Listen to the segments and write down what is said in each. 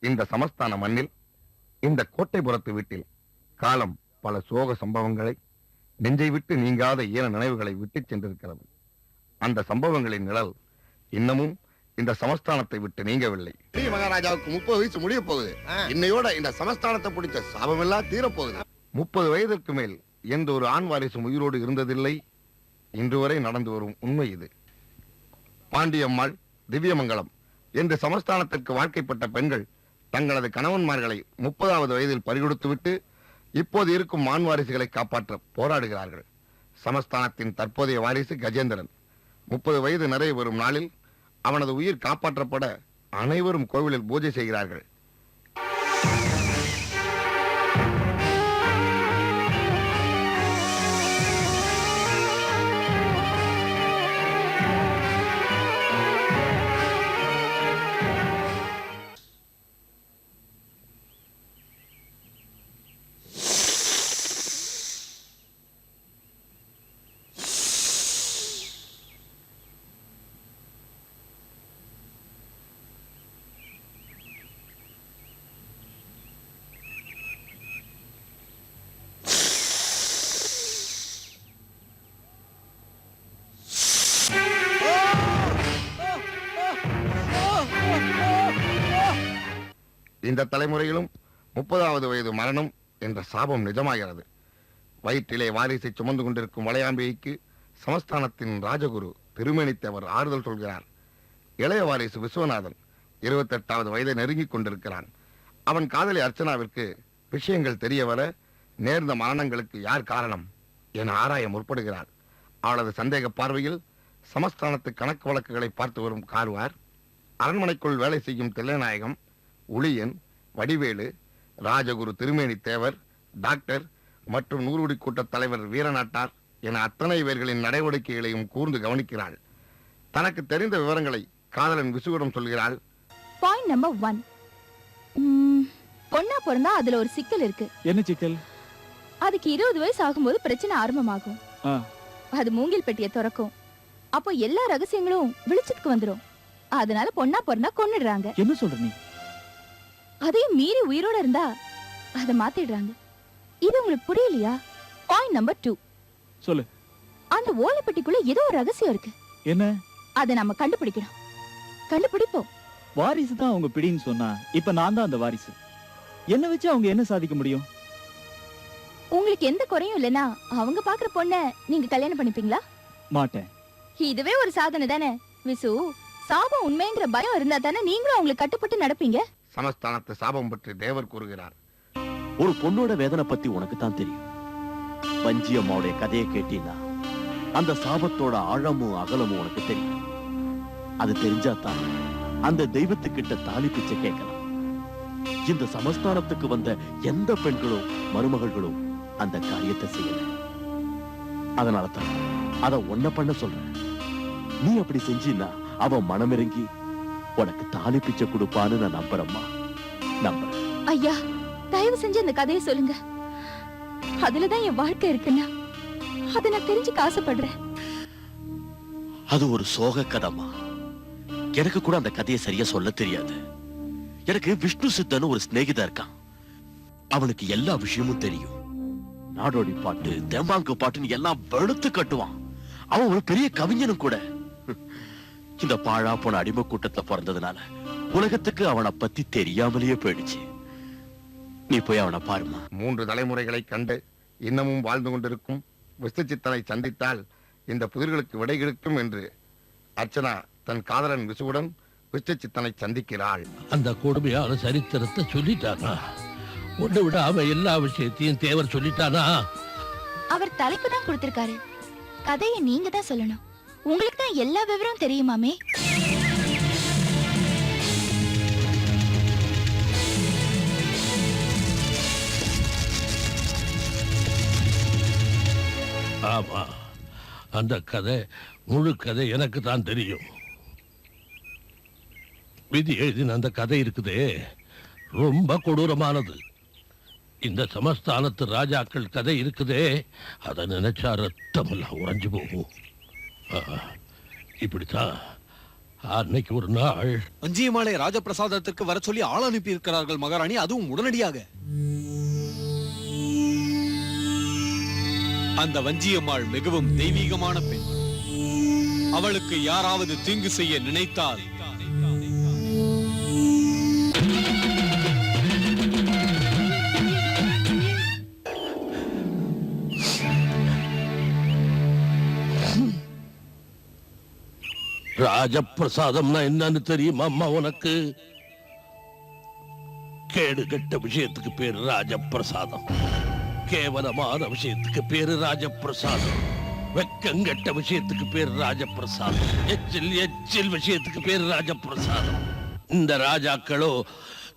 இந்த சமஸ்தான மண்ணில், இந்த கோட்டைப்புறத்து வீட்டில் காலம் பல சோக சம்பவங்களை, நெஞ்சை விட்டு நீங்காத ஈர நினைவுகளை விட்டுச் சென்றிருக்கிறது. அந்த சம்பவங்களின் நிழல் இன்னமும் இந்த சமஸ்தானத்தை விட்டு நீங்கவில்லை. ஸ்ரீ மகாராஜாவுக்கு 30 வயசு முடிய போகுது. இன்னையோட இந்த சமஸ்தானத்தை பிடிச்ச சாபமெல்லாம் தீரப்போகுது. 30 வயதிற்கு மேல் எந்த ஒரு ஆண் வாரிசும் உயிரோடு இருந்ததில்லை. இன்று வரை நடந்து வரும் உண்மை இது. பாண்டியம்மாள், திவ்யமங்கலம் என்று சமஸ்தானத்திற்கு வாழ்க்கைப்பட்ட பெண்கள் தங்களது கணவன்மார்களை 30வது வயதில் பறிகொடுத்துவிட்டு இப்போது இருக்கும் ஆண் வாரிசுகளை காப்பாற்ற போராடுகிறார்கள். சமஸ்தானத்தின் தற்போதைய வாரிசு கஜேந்திரன் 30 வயது நிறைய வரும் நாளில் அவனது உயிர் காப்பாற்றப்பட அனைவரும் கோவிலில் பூஜை செய்கிறார்கள். இந்த தலைமுறையிலும் 30வது வயது மரணம் என்ற சாபம் நிஜமாகிறது. வயிற்றிலே வாரிசை சுமந்து கொண்டிருக்கும் வளையாம்பிகைக்கு சமஸ்தானத்தின் ராஜகுரு திருமேனித்தேவர் ஆறுதல் சொல்கிறார். இளைய வாரிசு விஸ்வநாதன் 28வது வயதை நெருங்கிக் கொண்டிருக்கிறான். அவன் காதலி அர்ச்சனாவிற்கு விஷயங்கள் தெரிய வர நேர்ந்த மரணங்களுக்கு யார் காரணம் என ஆராய முற்படுகிறார். அவளது சந்தேக பார்வையில் சமஸ்தானத்து கணக்கு வழக்குகளை பார்த்து வரும் கார்வார், அரண்மனைக்குள் வேலை செய்யும் தில்லைநாயகம், உளியன், வடிவேலு, ராஜகுரு திருமேனி தேவர், டாக்டர் மற்றும் நூறுடி கூட்ட தலைவர் வீரநாட்டார் என அத்தனை பேர்களின் நடவடிக்கைகளையும் கூர்ந்து கவனிக்கிறாள். தனக்கு தெரிந்த விவரங்களை காதலன் விசுவிடம் சொல்கிறாள். பாயிண்ட் நம்பர் 1, பொண்ணா பிறந்தா அதுல ஒரு சிக்கல் இருக்கு. என்ன சிக்கல்? அதுக்கு 20 வயசு ஆகும்போது பிரச்சனை ஆரம்பமாகும். அது மூங்கில் பெட்டியை திறக்கும். அப்போ எல்லா ரகசியங்களும் வெளிச்சத்துக்கு வந்துரும். அதனால பொண்ணா பிறந்தா கொன்னுடுறாங்க. என்ன சொல்ற நீ? அதையும் மீறி உயிரோட இருந்தா அதை மாத்திடுறாங்க. இது உங்களுக்கு புரியலையா? பாயிண்ட் நம்பர் 2, சொல்லு. அந்த ஓலைப்பெட்டிக்குள்ள ஏதோ ஒரு ரகசியம் இருக்கு. என்ன? அதை நம்ம கண்டுபிடிக்கணும். கண்டுபிடிப்போம். வாரிசு தான் அவங்க பிடின்னு சொன்னா இப்ப நான் தான் அந்த வாரிசு. என்ன வச்சு அவங்க என்ன சாதிக்க முடியும்? உங்களுக்கு எந்த குறையும் இல்லைன்னா அவங்க பாக்குற பொண்ண நீங்க கல்யாணம் பண்ணிப்பீங்களா? மாட்டேன். இதுவே ஒரு சாதனை தானே விசு. சாபம் உண்மைங்கிற பயம் இருந்தா தானே நீங்களும் அவங்களுக்கு கட்டுப்பட்டு நடப்பீங்க. சமஸ்தானத்து சாபம் பற்றி தேவர் கூறுகிறார். ஒரு பொண்ணோட வேதனை பத்தி உனக்கு தான் தெரியும். வஞ்சி அம்மாவுடைய கதையை கேட்டீங்கன்னா அந்த சாபத்தோட ஆழமும் அகலமும் உனக்கு தெரியும். அது தெரிஞ்சாதான் அந்த தெய்வத்துக்கிட்ட தாலி பிச்சை கேட்கலாம். இந்த சமஸ்தானத்துக்கு வந்த எந்த பெண்களும் மருமகளும் அந்த காரியத்தை செய்யல. அதனாலதான் அத ஒன்ன பண்ண சொல்றேன். நீ அப்படி செஞ்சின்னா அவன் மனமிறங்கி உனக்கு தாலி பிச்சை கொடுப்பான்னு நான் நம்புறேம்மா. நம்புறேன். ஐயா, தயவு செஞ்சு அந்த கதையை சொல்லுங்க. அதுலதான் என் வாழ்க்கை இருக்குன்னா அதை நான் தெரிஞ்சுக்க ஆசைப்படுறேன். அது ஒரு சோக கதைமா. எனக்கு கூட அந்த கதையை சரியா சொல்ல தெரியாது. எனக்கு விஷ்ணு சித்தன்னு ஒரு சிநேகிதா இருக்கான். அவனுக்கு எல்லா விஷயமும் தெரியும். நாடோடி பாட்டு, தேம்பாங்கு பாட்டுன்னு எல்லாம் வெளுத்து கட்டுவான். அவன் ஒரு பெரிய கவிஞனும் கூட. இந்த பாழா போன அடிமை கூட்டத்துல பிறந்ததுனால உலகத்துக்கு அவனை பத்தி தெரியாமலேயே போயிடுச்சு. நீ போய் அவனை பாருமா. 3 தலைமுறைகளை கண்டு இன்னமும் வாழ்ந்து கொண்டிருக்கும் விஷ்ணுசித்தனை சந்தித்தால் இந்த புதிர்களுக்கு விடை கிடைக்கும் என்று அர்ச்சனா தன் காதலன் விசுவுடன் விஷ்ணுசித்தனை சந்திக்கிறாள். அந்த கொடுமையான சரித்திரத்தை சொல்லிட்டானா? ஒன்று விட அவன் எல்லா விஷயத்தையும் தேவர் சொல்லிட்டானா? அவர் தலைப்பு தான் கொடுத்திருக்காரு. கதையை நீங்க தான் சொல்லணும். உங்களுக்கு தான் எல்லா விவரம் தெரியுமாமே. ஆமா, அந்த கதை முழு கதை எனக்கு தான் தெரியும். விதி எழுதின அந்த கதை இருக்குதே, ரொம்ப கொடூரமானது. இந்த சமஸ்தானத்து ராஜாக்கள் கதை இருக்குதே, அதை நினைச்சா ரத்தமெல்லாம் உறைஞ்சு போகும். இப்படித்தான் அன்னைக்கு ஒரு நாள் வஞ்சியம்மாளை ராஜபிரசாதத்திற்கு வர சொல்லி ஆள் அனுப்பி இருக்கிறார்கள் மகாராணி, அதுவும் உடனடியாக. அந்த வஞ்சியம்மாள் மிகவும் தெய்வீகமான பெண். அவளுக்கு யாராவது தீங்கு செய்ய நினைத்தால் ராஜப்பிரசாதம்னா என்னன்னு தெரியுமா அம்மா உனக்கு? கேடு கெட்ட விஷயத்துக்கு பேரு ராஜப்பிரசாதம், கேவலமான விஷயத்துக்கு பேரு ராஜப்பிரசாதம், வெக்கங்கெட்ட விஷயத்துக்கு பேரு ராஜப்பிரசாதம், எச்சில் விஷயத்துக்கு பேரு ராஜப்பிரசாதம். இந்த ராஜாக்களோ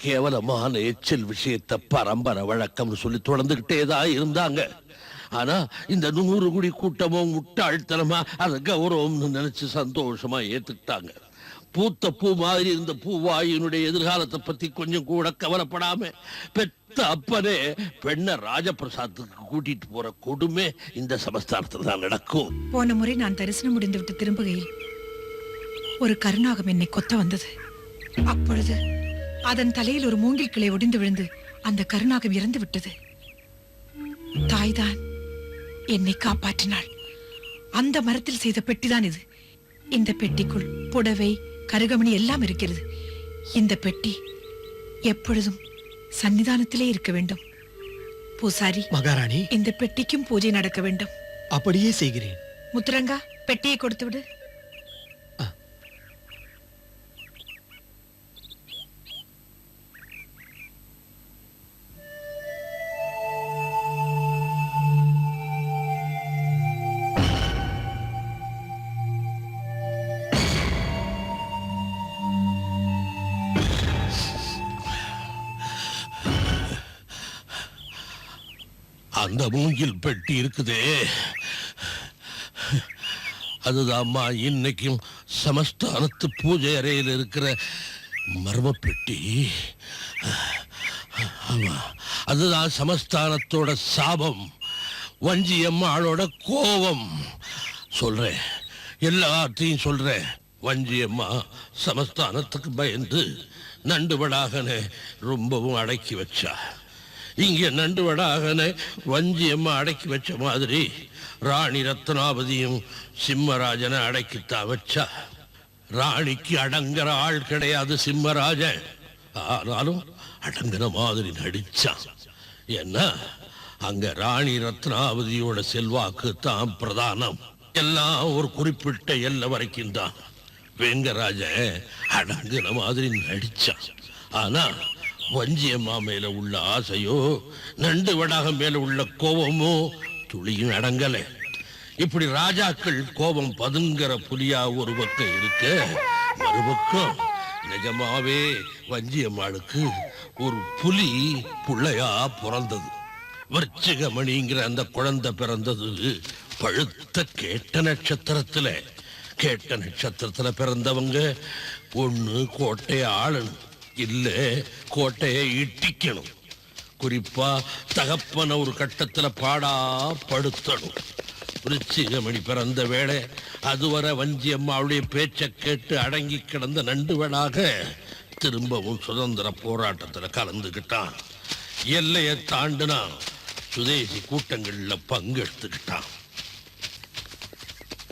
கேவலமான எச்சில் விஷயத்தை பரம்பரை வழக்கம்னு சொல்லி தொடர்ந்துகிட்டே தான் இருந்தாங்க. ஆனா இந்த 100 குடி கூட்டமும் முட்டாள்தனமா அதை கௌரவம்னு நினைச்சு சந்தோஷமா ஏத்துக்கிட்டாங்க. பூத்த பூ மாதிரி இருந்த பூவாயினுடைய எதிர்காலத்தை பத்தி கொஞ்சம் கூட கவலைப்படாம பெத்த அப்பனே பெண்ண ராஜபிரசாதத்துக்கு கூட்டிட்டு போற கொடுமை இந்த சமஸ்தானத்துல தான் நடக்கும். போன முறை நான் தரிசனம் முடிந்து விட்டு திரும்புகையில் ஒரு கருநாகம் என்னை கொத்த வந்தது. அப்பொழுது அதன் தலையில் ஒரு மூங்கில் கிளை ஒடிந்து விழுந்து அந்த கருநாகம் இறந்து விட்டது. தாய்தான் என்னை காப்பாற்றினாள். அந்த மரத்தில் செய்த பெட்டிதான் இது. இந்த பெட்டிக்குள் புடவை, கருகமணி எல்லாம் இருக்கிறது. இந்த பெட்டி எப்பொழுதும் சன்னிதானத்திலே இருக்க வேண்டும். பூசாரி மகாராணி, இந்த பெட்டிக்கும் பூஜை நடக்க வேண்டும். அப்படியே செய்கிறேன். முத்துரங்கா, பெட்டியை கொடுத்து விடு. அந்த மூங்கில் பெட்டி இருக்குதே, அதுதான்மா இன்னைக்கும் சமஸ்தானத்து பூஜை அறையில் இருக்கிற மர்ம பெட்டி. ஆமா, அதுதான் சமஸ்தானத்தோட சாபம், வஞ்சியம்மாளோட கோபம். சொல்றேன், எல்லாத்தையும் சொல்றேன். வஞ்சியம்மா சமஸ்தானத்துக்கு பயந்து நண்டுவடாகனே ரொம்பவும் அடக்கி வச்சா. இங்க நண்டுவடாகனே வஞ்சியம்மா அடக்கி வச்ச மாதிரி ராணி ரத்னாவதியும் சிம்மராஜனை அடக்கித்தான் வச்சா. ராணிக்கு அடங்குற ஆள் கிடையாது சிம்மராஜன், ஆனாலும் அடங்குற மாதிரி நடிச்சான். ஏன்னா அங்க ராணி ரத்னாவதியோட செல்வாக்கு தான் பிரதானம். எல்லாம் ஒரு குறிப்பிட்ட எல்லை வரைக்கும் தான். வெங்கராஜன் அடங்குற மாதிரி நடிச்சான். ஆனா வஞ்சியம்மா மேல உள்ள ஆசையோ, நண்டு வடாகம் மேல உள்ள கோபமோ துளியும் அடங்கல. இப்படி ராஜாக்கள் கோபம் பதுங்கிற புலியா ஒரு பக்கம் இருக்க, மறுபக்கம் நிஜமாவே வஞ்சியம்மாளுக்கு ஒரு புலி புள்ளையா பிறந்தது. விருச்சிகமணிங்கிற அந்த குழந்தை பிறந்தது பழுத்த கேட்ட நட்சத்திரத்துல. கேட்ட நட்சத்திரத்துல பிறந்தவங்க ஒண்ணு கோட்டையை ஆளணும், இல்ல கோட்டையை இட்டிக்கணும். குறிப்பா தகப்பன ஒரு கட்டத்துல பாடா படுத்தணும். விருச்சிகமணி பிறந்த வேளை அதுவரை வஞ்சியம்மாவுடைய பேச்சை கேட்டு அடங்கி கிடந்த நண்டுவடாக திரும்பவும் சுதந்திர போராட்டத்துல கலந்துகிட்டான். எல்லையை தாண்டினான், சுதேசி கூட்டங்கள்ல பங்கெடுத்துக்கிட்டான்.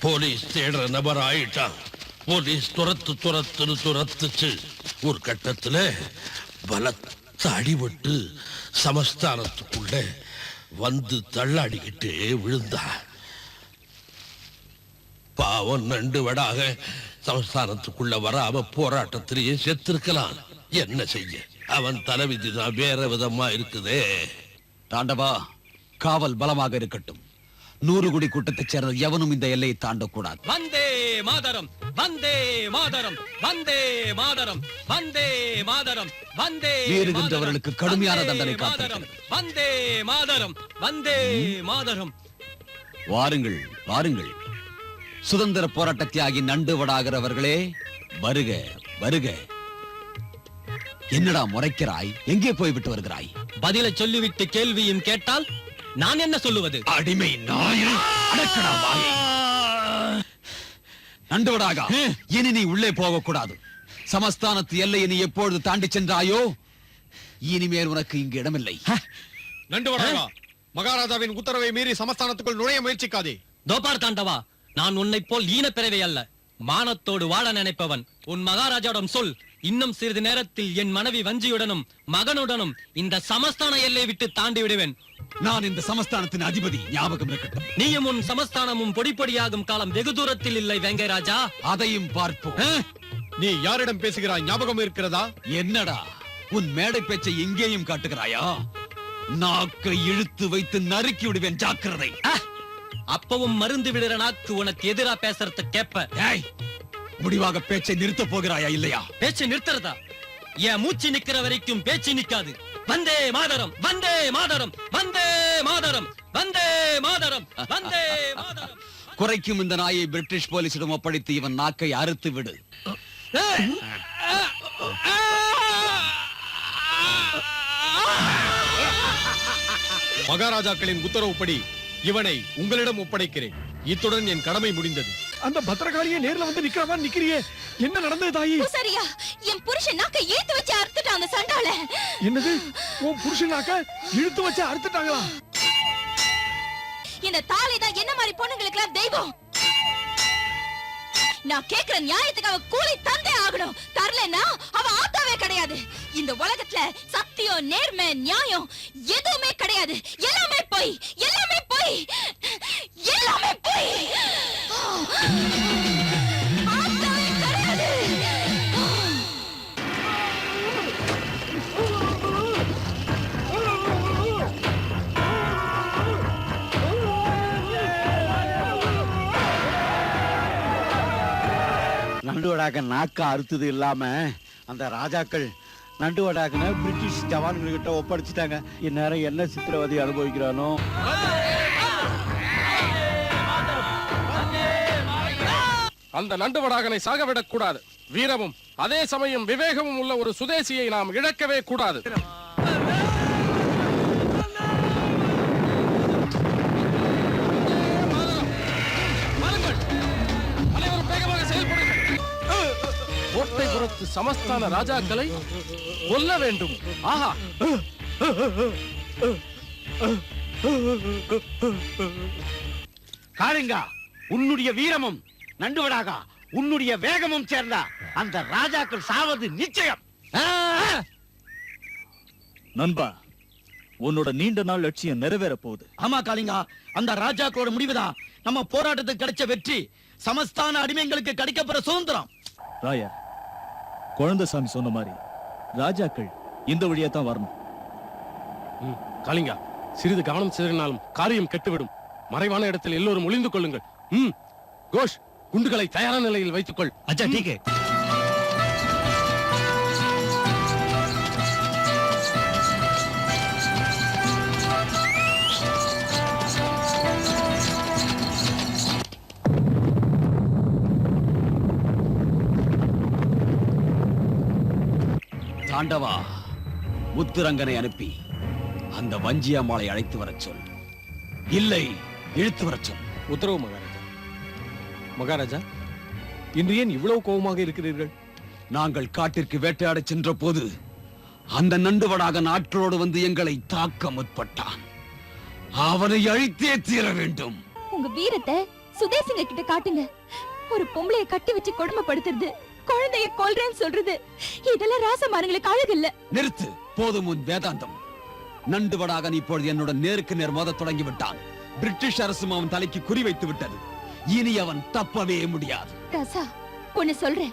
போலீஸ் தேடுற நபர் ஆயிட்டான். போலீஸ் துரத்துச்சு. ஒரு கட்டத்துல பலத்த அடிபட்டு சமஸ்தானத்துக்குள்ள வந்து தள்ளாடிக்கிட்டே விழுந்தா. பாவம் நண்டுவடாக சமஸ்தானத்துக்குள்ள வராம போராட்டத்திலேயே செத்திருக்கலாம். என்ன செய்ய, அவன் தலைவிதிதான் வேற விதமா இருக்குதே. தாண்டவா, காவல் பலமாக இருக்கட்டும். 100 குடி கூட்டத்தைச் சேர்ந்த எவனும் இந்த எல்லையை தாண்டக்கூடாது. வந்தே மாதரம், வந்தே மாதரம், வந்தே மாதரம், வந்தே மாதரம், வந்தே மீறுகின்றவர்களுக்கு கடுமையான தண்டனை மாதரம், வந்தே மாதரம், வந்தே மாதரம். வாருங்கள் வாருங்கள், சுதந்திர போராட்ட தியாகி நண்டுவடாகிறவர்களே, வருக வருக. என்னடா முறைக்கிறாய்? எங்கே போய்விட்டு வருகிறாய்? பதிலை சொல்லிவிட்டு கேள்வியும் கேட்டால் நான் என்ன சொல்லுவது? அடிமை நாயே, அடக்கடா வாயை. நண்டுவடாக இனி நீ உள்ளே போக கூடாது. சமஸ்தானத்து எல்லையை நீ எப்பொழுது தாண்டி சென்றாயோ இனிமேல் உனக்கு இங்கு இடமில்லை. நண்டுவடாகா, மகாராஜாவின் உத்தரவை மீறி சமஸ்தானத்துக்குள் நுழைய முயற்சிக்காதே. தோபார் தாண்டவா, நான் உன்னை போல் ஈன பிறவை அல்ல, மானத்தோடு வாழ நினைப்பவன். உன் மகாராஜாவிடம் சொல், இன்னும் சிறிது நேரத்தில் என் மனைவி வஞ்சியுடனும் மகனுடனும் இந்த சமஸ்தான எல்லையை விட்டு தாண்டி விடுவேன். நான் இந்த சமஸ்தானத்தின் அதிபதி, ஞாபகம் இருக்கட்டும். நீயும் உன் சமஸ்தானமும் பொடிப்பொடியாகும் காலம் வெகு தூரத்தில் இல்லை வெங்கை ராஜா. அதையும் பார்ப்போம். நீ யாரிடம் பேசுகிறாய், ஞாபகம் இருக்கிறதா? என்னடா உன் மேடை பேச்சை எங்கேயும் காட்டுகிறாயா? நாக்கை இழுத்து வைத்து நறுக்கி விடுவேன், ஜாக்கிரதை. அப்பவும் மருந்து விடுற நாக்கு உனக்கு எதிரா பேசுறத கேப்ப. ஏய், முடிவாக பேச்சை நிறுத்த போகிறாயா இல்லையா? பேச்சு நிறுத்துறதா? என் மூச்சு நிக்கிற வரைக்கும் பேச்சு நிக்காது. வந்தே மாதரம், வந்தே மாதரம், வந்தே மாதரம், வந்தே மாதரம், வந்தே மாதரம். குறைக்கும் இந்த நாயை பிரிட்டிஷ் போலீசிடம் ஒப்படைத்து இவன் நாக்கை அறுத்து விடு. மகாராஜாக்களின் உத்தரவுப்படி இவனை உங்களிடம் ஒப்படைக்கிறேன். இத்துடன் என் கடமை முடிந்தது. அந்த பத்திரகாளியே நேர்ல வந்து நிக்கிற மாதிரி நிக்கிறியே, என்ன நடந்தது தாயி? சரியா, என் புருஷன் நாக்க இழுத்து வச்சு அறுத்துட்டான் அந்த சண்டால. என்னது, உன் புருஷன் நாக்க இழுத்து வச்சு அறுத்துட்டாங்களா? இந்த தாலி தான் என்ன மாதிரி பொண்ணுங்களுக்கு தெய்வம். நான் கேக்குற நியாயத்துக்கு அவ கூலி தந்தே ஆகணும். தரலன்னா அவ ஆத்தாவே கிடையாது. இந்த உலகத்துல சத்தியம், நேர்மை, நியாயம் எதுவுமே கிடையாது. எல்லாமே பொய், எல்லாமே பொய், எல்லாமே பொய். ஆத்தாவே கிடையாது. நண்டுவடாக நாக்க அறுத்தது இல்லாம அந்த ராஜாக்கள் நண்டுவடாகன பிரிட்டிஷ் ஜவான்கிட்ட ஒப்படைச்சிட்டாங்க. இந்நேரம் என்ன சித்திரவதை அனுபவிக்கிறானோ. அந்த நண்டுவடாகனை சாகவிடக் கூடாது. வீரமும் அதே சமயம் விவேகமும் உள்ள ஒரு சுதேசியை நாம் இழக்கவே கூடாது. கோட்டைப்புறத்து சமஸ்தான ராஜாக்களை கொல்ல வேண்டும். ஆஹா, காளிங்கா, உன்னுடைய வீரமும் நண்டுவடாகா உன்னுடைய வேகமும் சேர்ந்தா அந்த ராஜாக்கள் சாவது நிச்சயம். நண்பா, உன்னோட நீண்ட நாள் லட்சியம் நிறைவேற போகுது. ஆமா காளிங்கா, அந்த ராஜாக்களோட முடிவுதான் நம்ம போராட்டத்துக்கு கிடைச்ச வெற்றி, சமஸ்தான அடிமைங்களுக்கு கிடைக்கப்பெற சுதந்திரம். ராயா, குழந்தைசாமி சொன்ன மாதிரி ராஜாக்கள் இந்த வழியா தான் வரணும். காளிங்கா, சிறிது கவனம் சிதறினாலும் காரியம் கெட்டுவிடும். மறைவான இடத்தில் எல்லோரும் ஒளிந்து கொள்ளுங்கள். கோஷ், குண்டுகளை தயாரான நிலையில் வைத்துக்கொள். அச்சா, டீக்கே. தாண்டவா, முத்துரங்கனை அனுப்பி அந்த வஞ்சியம்மாளை அழைத்து வரச் சொல். இல்லை, இழுத்து வரச் சொல். உத்தரவு மகாராஜா. மகாராஜா, இன்று ஏன் இவ்வளவு கோபமாக இருக்கிறீர்கள்? நாங்கள் காட்டிற்கு வேட்டையாடச் சென்ற போது அந்த நண்டுவடாக நாட்களோடு வந்து எங்களை தாக்க முற்பட்டான். அவனை அழித்தே தீர வேண்டும். உங்க வீரத்தை சுதேசிங்க கிட்ட காட்டுங்க. ஒரு பொம்பளைய கட்டி வச்சு கொடுமைப்படுத்துறது, குழந்தைய கொல்றேன்னு சொல்றது, இதெல்லாம் ராசமானங்களுக்கு அழகு இல்ல. நிறுத்து, போதும் உன் வேதாந்தம். நண்டுவடாகன் இப்பொழுது என்னுடன் நேருக்கு நேர் மோத தொடங்கி விட்டான். பிரிட்டிஷ் அரசும் அவன் தலைக்கு குறி வைத்து விட்டது. இனி அவன் தப்பவே முடியாது. ராசா, ஒன்னு சொல்றேன்.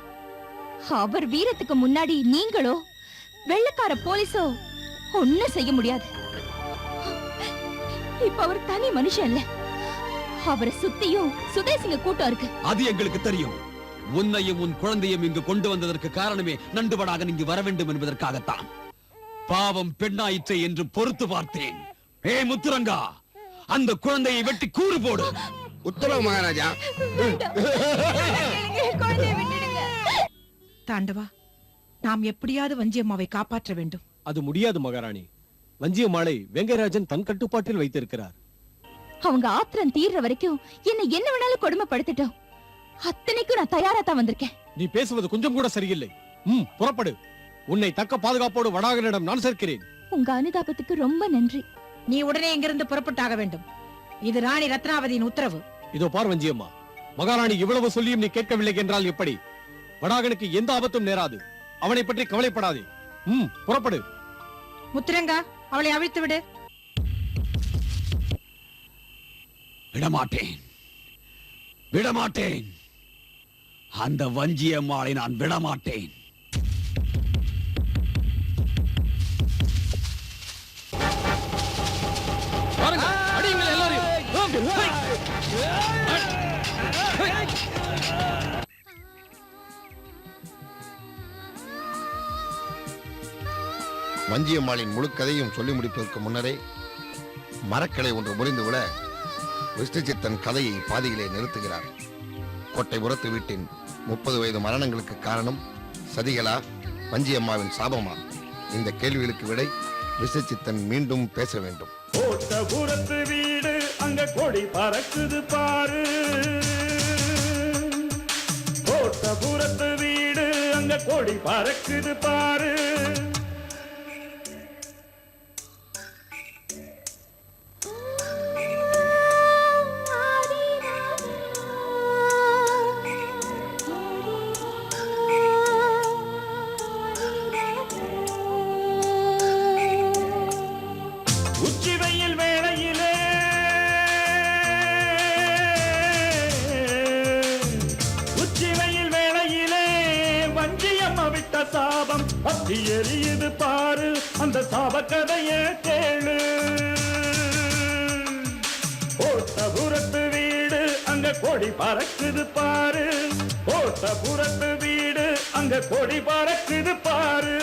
அவர் வீரத்துக்கு முன்னாடி நீங்களோ வெள்ளக்கார போலீஸோ ஒன்னும் செய்ய முடியாது. இப்ப அவர் தனி மனுஷன் இல்ல. அவரை சுத்தியும் சுதேசிங்க கூட்டம் இருக்கு. அது எங்களுக்கு தெரியும். உன்னையும் உன் குழந்தையும் இங்கு கொண்டு வந்ததற்கு காரணமே நண்டுவடாகன் இங்கு வர வேண்டும் என்பதற்காகத்தான். பாவம் பெண்ணாயிற்றை என்று பொறுத்து பார்த்தேன். முத்துரங்கா, அந்த குழந்தையை வெட்டி கூறு போடு. உத்தரவு மகாராஜா. தாண்டவா, நாம் எப்படியாவது வஞ்சியம்மாவை காப்பாற்ற வேண்டும். அது முடியாது மகாராணி. வஞ்சியம்மாளை வெங்கராஜன் தன் கட்டுப்பாட்டில் வைத்திருக்கிறார். அவங்க ஆத்திரம் தீர்ற வரைக்கும் என்ன வேணாலும் கொடுமைப்படுத்தட்டும். அத்தனைக்கும் நான் தயாரா தான் வந்திருக்கேன். நீ பேசுவது கொஞ்சம் கூட சரியில்லை. புறப்படு. உன்னை தக்க பாதுகாப்போடு வடாகனிடம் நான் சேர்க்கிறேன். உங்க அனுதாபத்துக்கு ரொம்ப நன்றி. நீ உடனே இங்கிருந்து புறப்பட்டாக வேண்டும். இது ராணி ரத்னாவதியின் உத்தரவு. இதோ பார் வஞ்சியம்மா, மகாராணி இவ்வளவு சொல்லியும் நீ கேட்கவில்லை என்றால் எப்படி? வடாகனுக்கு எந்த ஆபத்தும் நேராது. அவனை பற்றி கவலைப்படாதே. புறப்படு. முத்துரங்கா, அவளை அவிழ்த்து விடு. விடமாட்டேன், விடமாட்டேன். அந்த வஞ்சியம்மாளை நான் விடமாட்டேன். அடியுங்கள் எல்லாரையும். வஞ்சியம்மாளின் முழு கதையும் சொல்லி முடிப்பதற்கு முன்னரே மரக்கிளை ஒன்று முறிந்துவிட விஷ்ணுசித்தன் கதையை பாதியிலே நிறுத்துகிறார். கோட்டைபுரத்து வீட்டின் 30 வயது மரணங்களுக்கு காரணம் சதிகளா, வஞ்சியம்மாவின் சாபமா? இந்த கேள்விகளுக்கு விடை விஷ்ணுசித்தன் மீண்டும் பேச வேண்டும். கோட்டபுரத்து வீடு அங்க கொடி பறக்குது பாரு. கோட்டபுரத்து வீடு அங்க கொடி பறக்குது பாரு. சாபம் பத்தி எரியுது பாரு. அந்த சாப கதையே கேளு. கோட்டபுரத்து வீடு அங்க கொடி பறக்குது பாரு. கோட்டபுரத்து வீடு அங்க கொடி பறக்குது பாரு.